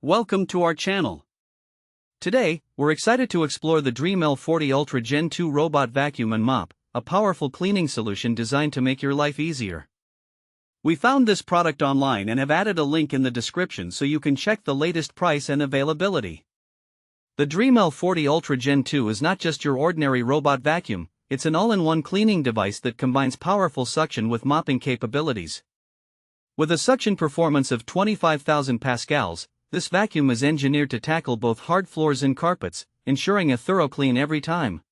Welcome to our channel. Today, we're excited to explore the Dreame L40 Ultra Gen 2 Robot Vacuum and Mop, a powerful cleaning solution designed to make your life easier. We found this product online and have added a link in the description so you can check the latest price and availability. The Dreame L40 Ultra Gen 2 is not just your ordinary robot vacuum, it's an all-in-one cleaning device that combines powerful suction with mopping capabilities. With a suction performance of 25,000 pascals, this vacuum is engineered to tackle both hard floors and carpets, ensuring a thorough clean every time.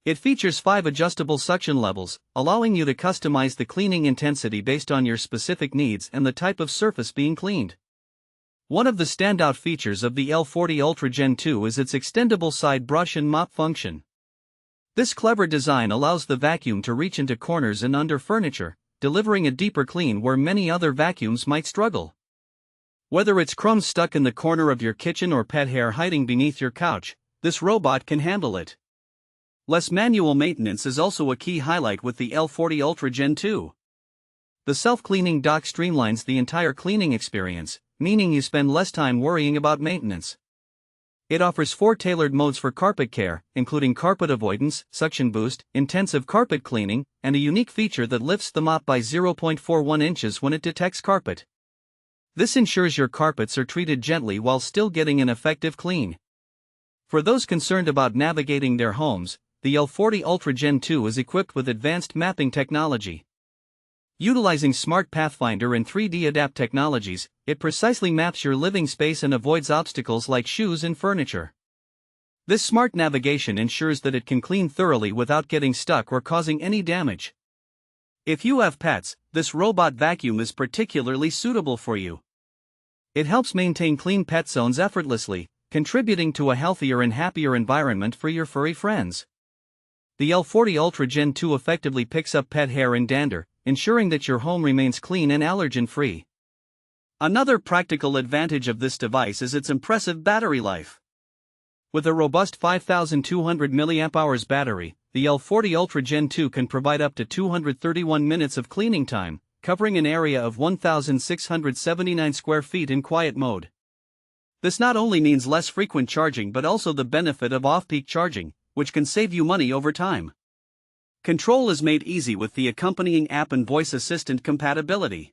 It features 5 adjustable suction levels, allowing you to customize the cleaning intensity based on your specific needs and the type of surface being cleaned. One of the standout features of the L40 Ultra Gen 2 is its extendable side brush and mop function. This clever design allows the vacuum to reach into corners and under furniture, delivering a deeper clean where many other vacuums might struggle. Whether it's crumbs stuck in the corner of your kitchen or pet hair hiding beneath your couch, this robot can handle it. Less manual maintenance is also a key highlight with the L40 Ultra Gen 2. The self-cleaning dock streamlines the entire cleaning experience, meaning you spend less time worrying about maintenance. It offers 4 tailored modes for carpet care, including carpet avoidance, suction boost, intensive carpet cleaning, and a unique feature that lifts the mop by 0.41 inches when it detects carpet. This ensures your carpets are treated gently while still getting an effective clean. For those concerned about navigating their homes, the L40 Ultra Gen 2 is equipped with advanced mapping technology. Utilizing Smart Pathfinder and 3D Adapt technologies, it precisely maps your living space and avoids obstacles like shoes and furniture. This smart navigation ensures that it can clean thoroughly without getting stuck or causing any damage. If you have pets, this robot vacuum is particularly suitable for you. It helps maintain clean pet zones effortlessly, contributing to a healthier and happier environment for your furry friends. The L40 Ultra Gen 2 effectively picks up pet hair and dander, ensuring that your home remains clean and allergen-free. Another practical advantage of this device is its impressive battery life. With a robust 5,200 mAh battery, the L40 Ultra Gen 2 can provide up to 231 minutes of cleaning time, covering an area of 1,679 square feet in quiet mode. This not only means less frequent charging but also the benefit of off-peak charging, which can save you money over time. Control is made easy with the accompanying app and voice assistant compatibility.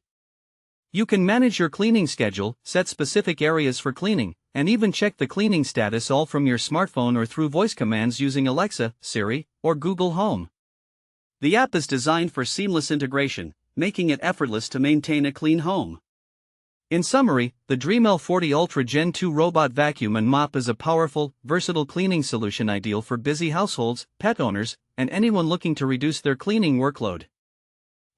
You can manage your cleaning schedule, set specific areas for cleaning, and even check the cleaning status all from your smartphone or through voice commands using Alexa, Siri, or Google Home. The app is designed for seamless integration, making it effortless to maintain a clean home. In summary, the Dreame L40 Ultra Gen 2 Robot Vacuum and Mop is a powerful, versatile cleaning solution ideal for busy households, pet owners, and anyone looking to reduce their cleaning workload.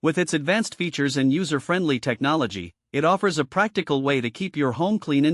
With its advanced features and user-friendly technology, it offers a practical way to keep your home clean and